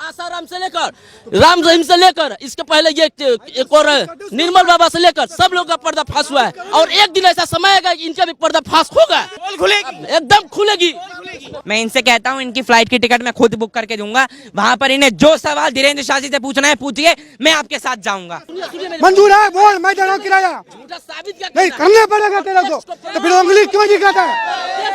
आसाराम से लेकर राम रहीम से लेकर इसके पहले ये एक और निर्मल बाबा से लेकर सब लोग का पर्दाफाश हुआ है और एक दिन ऐसा समय आएगा कि इनका भी पर्दाफाश होगा, एकदम खुलेगी। मैं इनसे कहता हूं इनकी फ्लाइट की टिकट मैं खुद बुक करके दूंगा, वहां पर इन्हें जो सवाल धीरेन्द्र शास्त्री से पूछना है पूछिए, मैं आपके साथ जाऊंगा। मंजूर है, बोल, मैं दे रहा हूं किराया, नहीं करना पड़ेगा तेरे को, तो फिर उंगली क्यों दिखाता है,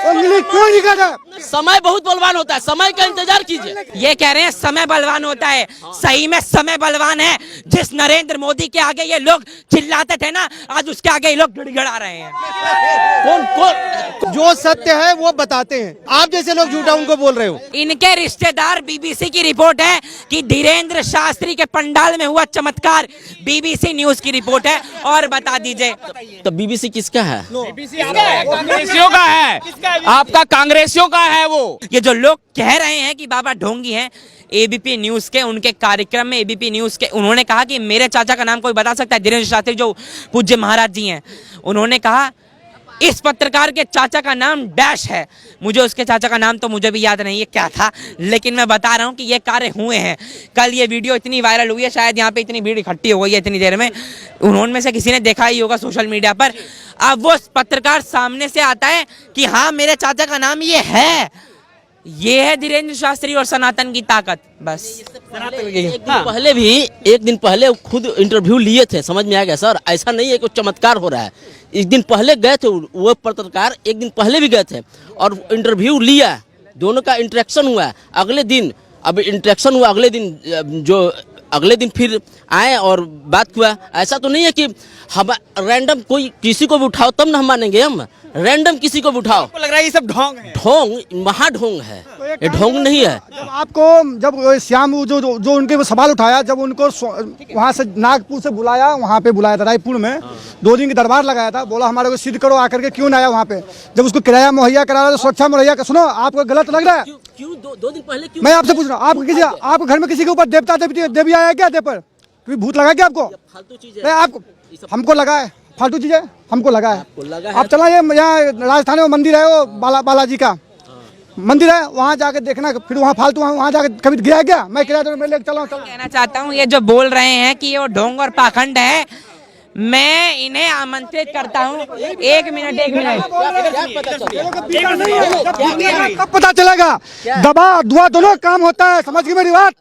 उंगली क्यों दिखाता है? समय बहुत बलवान होता है, समय का इंतजार कीजिए। ये कह रहे हैं समय बलवान होता है, सही में समय बलवान है। जिस नरेंद्र मोदी के आगे ये लोग चिल्लाते थे ना, आज उसके आगे ये लोग गिड़गिड़ा रहे हैं। कौन जो सत्य है वो बताते हैं, आप जैसे लोग झूठा उनको बोल रहे हो। इनके रिश्तेदार, बीबीसी की रिपोर्ट है कि धीरेन्द्र शास्त्री के पंडाल में हुआ चमत्कार, बीबीसी न्यूज की रिपोर्ट है। और बता दीजिए तो बीबीसी किसका है? कांग्रेसियों का है, आपका कांग्रेसियों का है वो। ये जो लोग कह रहे हैं कि बाबा ढोंगी हैं, एबीपी न्यूज के उनके कार्यक्रम में एबीपी न्यूज के उन्होंने कहा कि मेरे चाचा का नाम कोई बता सकता है? धीरेन्द्र शास्त्री जो पूज्य महाराज जी हैं, उन्होंने कहा इस पत्रकार के चाचा का नाम डैश है। मुझे उसके चाचा का नाम तो मुझे भी याद नहीं है क्या था, लेकिन मैं बता रहा हूं कि ये कार्य हुए हैं। कल ये वीडियो इतनी वायरल हुई है, शायद यहाँ पे इतनी भीड़ इकट्ठी हो गई है इतनी देर में, उन्होंने में से किसी ने देखा ही होगा सोशल मीडिया पर। अब वो पत्रकार सामने से आता है कि हाँ मेरे चाचा का नाम ये है धीरेन्द्र शास्त्री और सनातन की ताकत। बस एक दिन पहले खुद इंटरव्यू लिए थे, समझ में आ गया सर, ऐसा नहीं है कि चमत्कार हो रहा है। एक दिन पहले गए थे वो पत्रकार, एक दिन पहले भी गए थे और इंटरव्यू लिया, दोनों का इंटरेक्शन हुआ। अगले दिन अब इंटरेक्शन हुआ, अगले दिन फिर आए और बात हुआ। ऐसा तो नहीं है कि हम रैंडम कोई किसी को भी उठाओ तब ना हम मानेंगे, हम रैंडम किसी को भी उठाओ। लग रहा है ये सब ढोंग है, ढोंग, महाढोंग है, ये ढोंग नहीं है। जब आपको जब श्याम जो उनके सवाल उठाया, जब उनको वहाँ से नागपुर से बुलाया, वहाँ पे बुलाया था रायपुर में, 2 दिन की दरबार लगाया था, बोला हमारे को सिद्ध करो आकर के क्यों ना आया वहाँ पे। जब उसको किराया मुहैया करा रहा था, सुरक्षा मुहैया कर, सुनो आपको गलत लग रहा है? क्यों 2 दिन पहले क्यों? मैं आपसे पूछ रहा हूँ, आपके घर में किसी के ऊपर देवता देवी आया क्या? दे पर कोई भूत लगा क्या आपको? फालतू चीज नहीं, आपको हमको लगा है फालतू चीजें, हमको लगा है। आप चला ये यहाँ राजस्थान में मंदिर है, वो बालाजी का मंदिर है, वहाँ जाके देखना, फिर वहाँ फालतू वहाँ जाके कभी गिरा क्या? मैं किराया तो मैं लेकर चला। कहना चाहता हूँ ये जो बोल रहे हैं कि ये ढोंग और पाखंड है, मैं इन्हें आमंत्रित करता हूँ। एक मिनट कब पता चलेगा? दबा दुआ दोनों काम होता है, समझ गई मेरी बात?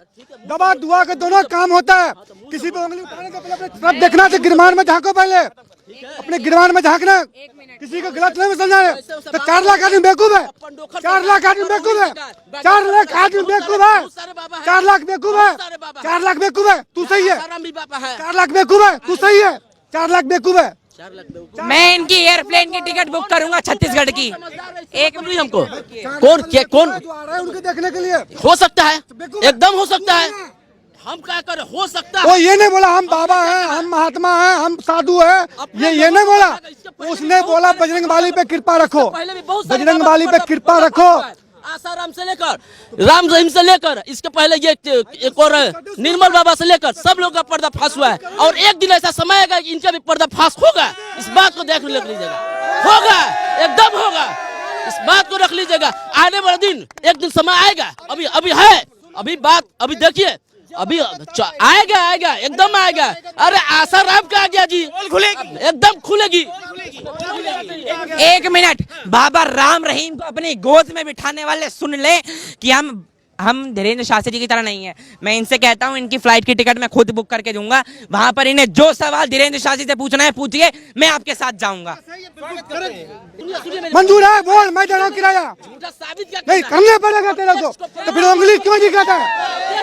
दबा दुआ के दोनों काम होता है। किसी पे उंगली उठाने से पहले अपने तरफ देखना, से गिरमान में झांको, पहले अपने गिरमान में झांकना, किसी को गलत नहीं समझना है। तो 4 लाख आदमी बेवकूफ है, 4 लाख आदमी बेवकूफ है, 4 लाख आदमी बेवकूफ है, 4 लाख बेवकूफ है, 4 लाख बेवकूफ है, तू सही है, 4 लाख बेवकूफ है, तू सही है, 4 लाख बेवकूफ है। मैं इनकी एयरप्लेन की टिकट बुक करूंगा छत्तीसगढ़ की। एक मिनट, हमको कौन उनके देखने के लिए हो सकता है, एकदम हो सकता है, हम क्या करें, हो सकता है। वो ये नहीं बोला हम बाबा हैं, हम महात्मा हैं, हम साधु हैं, ये नहीं बोला। उसने बोला बजरंग बाली पे कृपा रखो, बजरंग बाली पे कृपा रखो। आसाराम से लेकर राम रहीम से लेकर इसके पहले ये एक और निर्मल बाबा से लेकर सब लोग का पर्दाफाश हुआ है और एक दिन ऐसा समय आएगा कि इनका भी पर्दाफाश होगा। इस बात को देख लीजिएगा, होगा, एकदम होगा, इस बात को रख लीजिएगा। आने वाला दिन, एक दिन समय आएगा, अभी है, अभी देखिए, अभी आएगा, एकदम आएगा। अरे आसाराम का आ गया जी, एकदम खुलेगी। एक मिनट, बाबा राम रहीम को अपनी गोद में बिठाने वाले सुन ले कि हम धीरेन्द्र शास्त्री जी की तरह नहीं है। मैं इनसे कहता हूं इनकी फ्लाइट की टिकट मैं खुद बुक करके दूंगा, वहां पर इन्हें जो सवाल धीरेन्द्र शास्त्री से पूछना है पूछिए, मैं आपके साथ जाऊंगा। मंजूर है, बोल, मैं दे रहा हूं किराया, नहीं करना पड़ेगा तेरे को, तो फिर उंगली क्यों दिखाता है,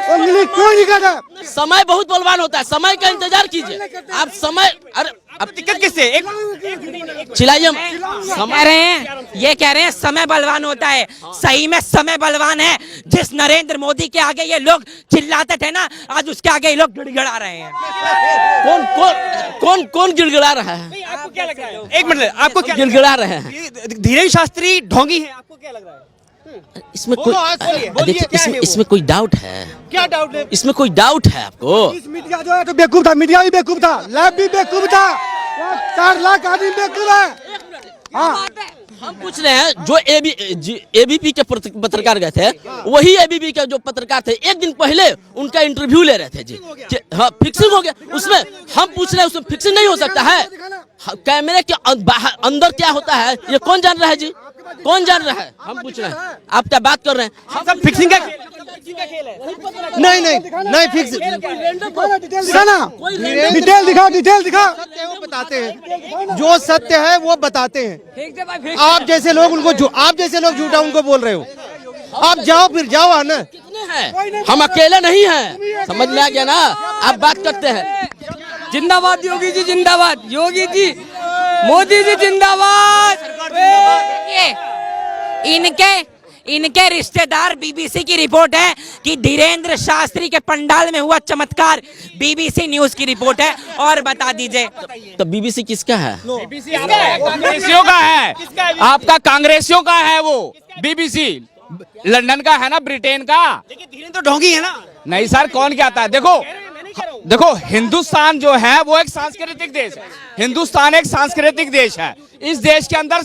उंगली क्यों दिखाता है? समय बहुत बलवान होता है, समय का इंतजार कीजिए आप। समय, अरे अब टिकट किससे? चिल्लाइए, ये कह रहे हैं समय बलवान होता है, सही में समय बलवान है। जिस नरेंद्र मोदी के आगे ये लोग चिल्लाते थे ना, आज उसके आगे ये लोग गिड़गिड़ा रहे हैं। कौन गिड़गिड़ा रहा है? आपको क्या लग रहा है? एक मिनट, आपको क्या गिड़गिड़ा रहे हैं? धीरेन्द्र शास्त्री ढोंगी है, आपको क्या लग रहा है? इसमें कोई डाउट है? क्या डाउट है? इसमें कोई डाउट है आपको? इस मीडिया जो है तो बेवकूफ था, मीडिया भी बेवकूफ था, लैब भी बेवकूफ था, 4 लाख आदमी बेवकूफ है। हाँ, हम पूछ रहे हैं जो एबीपी के पत्रकार गए थे, वही एबीपी के जो पत्रकार थे एक दिन पहले उनका इंटरव्यू ले रहे थे जी। हाँ, फिक्सिंग हो गया उसमें। हम पूछ रहे हैं उसमें फिक्सिंग नहीं हो सकता है? कैमरे के अंदर क्या होता है ये कौन जान रहा है जी? कौन जान रहा है? हम पूछ रहे हैं, आप क्या बात कर रहे हैं? हम सब फिक्सिंग का नहीं फिक्स डिटेल दिखाओ, डिटेल दिखाओ। सत्य है वो बताते हैं, जो सत्य है वो बताते हैं। आप जैसे लोग झूठा उनको बोल रहे हो। आप जाओ, फिर जाओ आना। कितने हैं? हम अकेले नहीं हैं, समझ में आ गया ना? आप बात करते हैं। जिंदाबाद योगी जी, जिंदाबाद योगी जी, मोदी जी जिंदाबाद। इनके रिश्तेदार, बीबीसी की रिपोर्ट है कि धीरेन्द्र शास्त्री के पंडाल में हुआ चमत्कार, बीबीसी न्यूज की रिपोर्ट है। और बता दीजिए तो बीबीसी किसका है? बीबीसी कांग्रेसियों का है, आपका कांग्रेसियों का है वो बीबीसी। लंदन का है ना, ब्रिटेन का। लेकिन धीरेन्द्र तो ढोंगी है ना। नहीं सर, कौन कहता है? देखो हिंदुस्तान जो है वो एक सांस्कृतिक देश है। हिंदुस्तान एक सांस्कृतिक देश है। इस देश के अंदर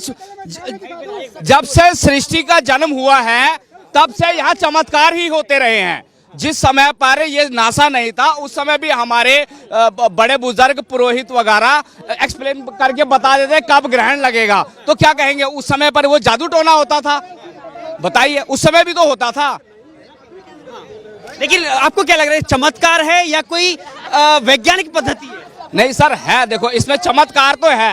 जब से सृष्टि का जन्म हुआ है तब से यहाँ चमत्कार ही होते रहे हैं। जिस समय पर ये नासा नहीं था उस समय भी हमारे बड़े बुजुर्ग पुरोहित वगैरह एक्सप्लेन करके बता देते कब ग्रहण लगेगा। तो क्या कहेंगे, उस समय पर वो जादू टोना होता था? बताइए, उस समय भी तो होता था। लेकिन आपको क्या लग रहा है, चमत्कार है या कोई वैज्ञानिक पद्धति है? नहीं सर है, देखो इसमें चमत्कार तो है।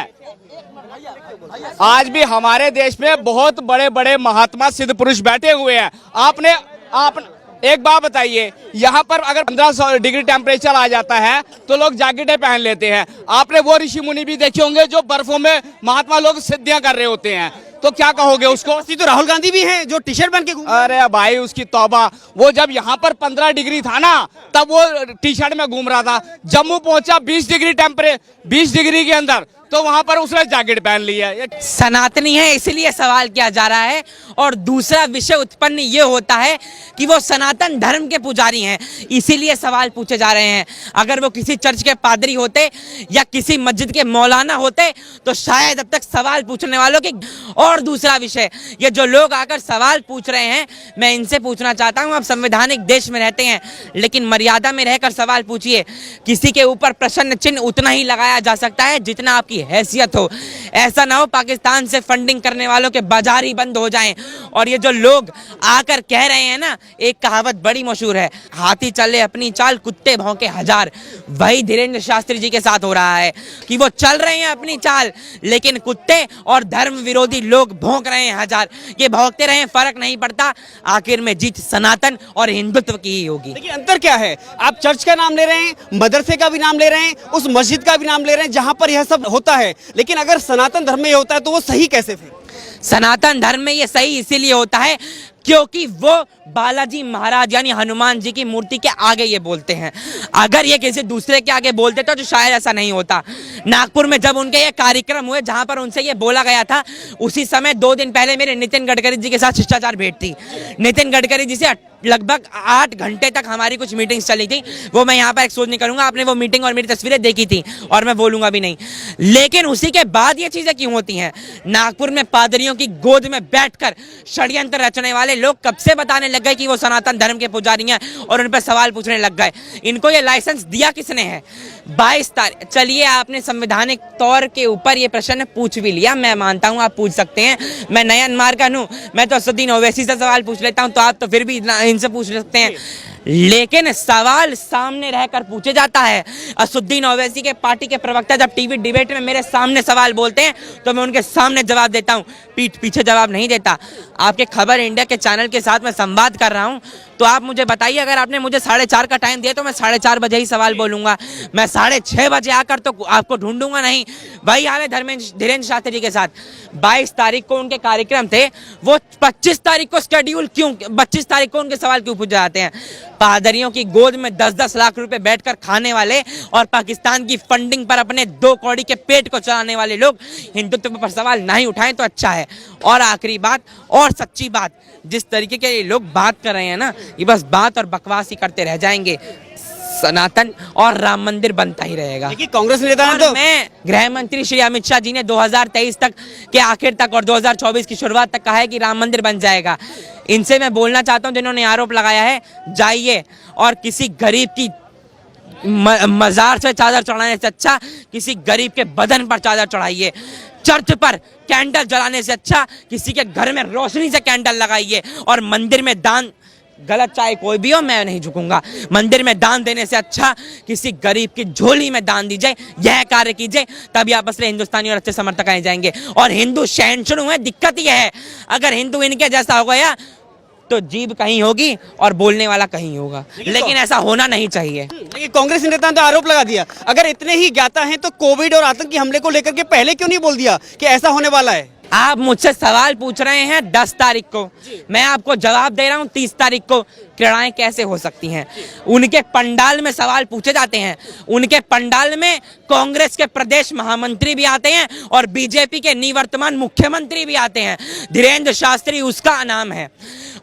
आज भी हमारे देश में बहुत बड़े बड़े महात्मा सिद्ध पुरुष बैठे हुए हैं। आप एक बात बताइए, यहाँ पर अगर 1500 डिग्री टेम्परेचर आ जाता है तो लोग जैकेटें पहन लेते हैं। आपने वो ऋषि मुनि भी देखे होंगे जो बर्फों में महात्मा लोग सिद्धियां कर रहे होते हैं। तो क्या कहोगे उसको? तो राहुल गांधी भी हैं जो टी शर्ट पहन के अरे भाई उसकी तौबा, वो जब यहाँ पर 15 डिग्री था ना तब वो टी शर्ट में घूम रहा था। जम्मू पहुंचा 20 डिग्री के अंदर, तो वहां पर उसने जैकेट पहन ली है। सनातनी है इसलिए सवाल किया जा रहा है। और दूसरा विषय उत्पन्न ये होता है कि वो सनातन धर्म के पुजारी हैं, इसीलिए सवाल पूछे जा रहे हैं। अगर वो किसी चर्च के पादरी होते या किसी मस्जिद के मौलाना होते तो शायद अब तक सवाल पूछने वालों के। और दूसरा विषय, ये जो लोग आकर सवाल पूछ रहे हैं, मैं इनसे पूछना चाहता हूं, आप संवैधानिक देश में रहते हैं लेकिन मर्यादा में रहकर सवाल पूछिए। किसी के ऊपर प्रश्न चिन्ह उतना ही लगाया जा सकता है जितना आपकी हैसियत हो। ऐसा ना हो पाकिस्तान से फंडिंग करने वालों के बाजार ही बंद हो जाएं। और ये जो लोग आकर कह रहे हैं ना, एक कहावत बड़ी मशहूर है, हाथी चले अपनी चाल, कुत्ते भौंके हजार। वही धीरेन्द्र शास्त्री जी के साथ हो रहा है कि वो चल रहे हैं अपनी चाल लेकिन कुत्ते और धर्म विरोधी लोग भौंक रहे हैं हजार। ये भौंकते रहे, फर्क नहीं पड़ता, आखिर में जीत सनातन और हिंदुत्व की ही होगी। देखिए अंतर क्या है, आप चर्च का नाम ले रहे हैं, मदरसे का भी नाम ले रहे हैं, उस मस्जिद का भी नाम ले रहे हैं जहां पर यह सब होता है, लेकिन अगर सनातन धर्म में ये होता है तो वो सही कैसे? फिर सनातन धर्म में ये सही इसीलिए होता है क्योंकि वो बालाजी महाराज यानी हनुमान जी की मूर्ति के आगे ये बोलते हैं। अगर ये किसी दूसरे के आगे बोलते तो शायद ऐसा नहीं होता। नागपुर में जब उनके ये कार्यक्रम हुए जहां पर उनसे ये बोला गया था, उसी समय 2 दिन पहले मेरे नितिन गडकरी जी के साथ शिष्टाचार भेंट थी। नितिन गडकरी जी से लगभग 8 घंटे तक हमारी कुछ मीटिंग्स चली थी। वो मैं यहाँ पर एक्सपोज नहीं करूंगा, आपने वो मीटिंग और मेरी तस्वीरें देखी थी और मैं बोलूंगा भी नहीं। लेकिन उसी के बाद ये चीजें क्यों होती हैं? नागपुर में पादरियों की गोद में बैठकर षड्यंत्र रचने वाले लोग कब से बताने लग गए कि वो सनातन धर्म के पुजारी हैं और उन पर सवाल पूछने लग गए। इनको ये लाइसेंस दिया किसने है? 22 तारीख। चलिए, आपने संवैधानिक तौर के ऊपर ये प्रश्न पूछ भी लिया, मैं मानता हूँ आप पूछ सकते हैं। मैं नयन मार्कन हूँ, मैं तो असदुद्दीन ओवैसी से सवाल पूछ लेता हूँ, तो आप तो फिर भी इनसे पूछ सकते हैं। लेकिन सवाल सामने रहकर पूछे जाता है। असदुद्दीन ओवैसी के पार्टी के प्रवक्ता जब टीवी डिबेट में मेरे सामने सवाल बोलते हैं तो मैं उनके सामने जवाब देता हूं, पीठ पीछे जवाब नहीं देता। आपके खबर इंडिया के चैनल के साथ मैं संवाद कर रहा हूं, तो आप मुझे बताइए, अगर आपने मुझे 4:30 का टाइम दिया तो मैं 4:30 बजे ही सवाल बोलूंगा। मैं 6:30 बजे आकर तो आपको ढूंढूंगा नहीं। वही हाल है धीरेन्द्र शास्त्री जी के साथ। 22 तारीख को उनके कार्यक्रम थे, वो 25 तारीख को स्केड्यूल क्यों, 25 तारीख को उनके सवाल क्यों पूछे जाते हैं? पादरियों की गोद में 10-10 लाख रुपए बैठकर खाने वाले और पाकिस्तान की फंडिंग पर अपने 2 कौड़ी के पेट को चलाने वाले लोग हिंदुत्व पर सवाल नहीं उठाएं तो अच्छा है। और आखिरी बात और सच्ची बात, जिस तरीके के ये लोग बात कर रहे हैं ना, ये बस बात और बकवास ही करते रह जाएंगे। सनातन और राम मंदिर बनता ही रहेगा। लेकिन कांग्रेस नेता ने और तो मैं गृह मंत्री श्री अमित शाह जी ने 2023 तक के आखिर तक और 2024 की शुरुआत तक कहा है कि राम मंदिर बन जाएगा। इनसे मैं बोलना चाहता हूं जिन्होंने आरोप लगाया है, जाइए और किसी गरीब की मजार से चादर चढ़ाने से अच्छा किसी गरीब के बदन पर चादर चढ़ाइए। चर्च पर कैंडल जलाने से अच्छा किसी के घर में रोशनी से कैंडल लगाइए। और मंदिर में दान, गलत चाहे कोई भी हो, मैं नहीं झुकूंगा, मंदिर में दान देने से अच्छा किसी गरीब की झोली में दान दीजिए। यह कार्य कीजिए, तभी आप असली हिंदुस्तानी और अच्छे समर्थक आए जाएंगे। और हिंदू शहनशाह है, दिक्कत यह है अगर हिंदू इनके जैसा हो गया तो जीभ कहीं होगी और बोलने वाला कहीं होगा, लेकिन ऐसा होना नहीं चाहिए। लेकिन कांग्रेस नेता ने तो आरोप लगा दिया, अगर इतने ही ज्ञाता हैं तो कोविड और आतंकी हमले को लेकर के पहले क्यों नहीं बोल दिया कि ऐसा होने वाला है? आप मुझसे सवाल पूछ रहे हैं 10 तारीख को, मैं आपको जवाब दे रहा हूं 30 तारीख को। क्रीड़ाएं कैसे हो सकती हैं? उनके पंडाल में सवाल पूछे जाते हैं, उनके पंडाल में कांग्रेस के प्रदेश महामंत्री भी आते हैं और बीजेपी के निवर्तमान मुख्यमंत्री भी आते हैं। धीरेन्द्र शास्त्री उसका नाम है।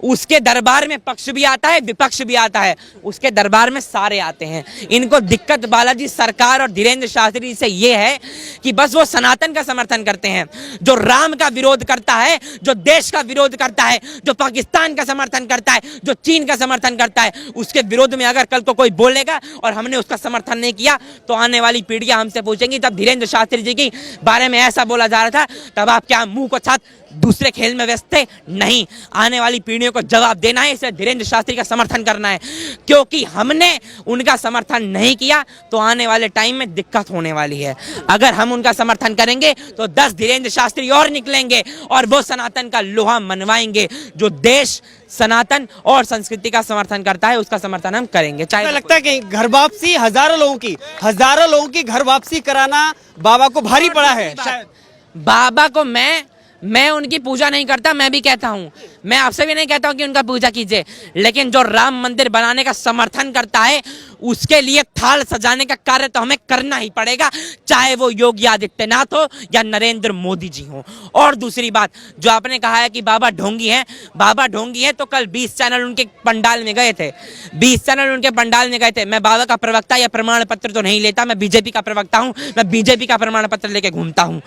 उसके दरबार में पक्ष भी आता है, विपक्ष भी आता है, उसके दरबार में सारे आते हैं। इनको दिक्कत बालाजी सरकार और धीरेन्द्र शास्त्री से ये है कि बस वो सनातन का समर्थन करते हैं। जो राम का विरोध करता है, जो देश का विरोध करता है, जो पाकिस्तान का समर्थन करता है, जो चीन का समर्थन करता है, उसके विरोध में अगर कल को कोई बोलेगा और हमने उसका समर्थन नहीं किया तो आने वाली पीढ़ियां हमसे पूछेंगी तब धीरेन्द्र शास्त्री जी के बारे में ऐसा बोला जा रहा था, तब आप क्या मुंह को छात दूसरे खेल में व्यस्त थे? नहीं, आने वाली पीढ़ियों को जवाब देना है, इसे धीरेन्द्र शास्त्री का समर्थन करना है, क्योंकि हमने उनका समर्थन नहीं किया तो आने वाले टाइम में दिक्कत होने वाली है। अगर हम उनका समर्थन करेंगे तो 10 धीरेन्द्र शास्त्री और निकलेंगे और वो सनातन का लोहा मनवाएंगे। जो देश सनातन और संस्कृति का समर्थन करता है उसका समर्थन हम करेंगे। चाहे लगता है कि घर वापसी हजारों लोगों की घर वापसी कराना बाबा को भारी पड़ा है शायद। बाबा को मैं उनकी पूजा नहीं करता, मैं भी कहता हूं, मैं आपसे भी नहीं कहता हूं कि उनका पूजा कीजिए, लेकिन जो राम मंदिर बनाने का समर्थन करता है उसके लिए थाल सजाने का कार्य तो हमें करना ही पड़ेगा, चाहे वो योगी आदित्यनाथ हो या नरेंद्र मोदी जी हो। और दूसरी बात, जो आपने कहा है कि बाबा ढोंगी हैं तो कल 20 चैनल उनके पंडाल में गए थे, 20 चैनल उनके पंडाल में गए थे। मैं बाबा का प्रवक्ता या प्रमाण पत्र तो नहीं लेता, मैं बीजेपी का प्रवक्ता हूं, मैं बीजेपी का प्रमाण पत्र लेके घूमता हूं।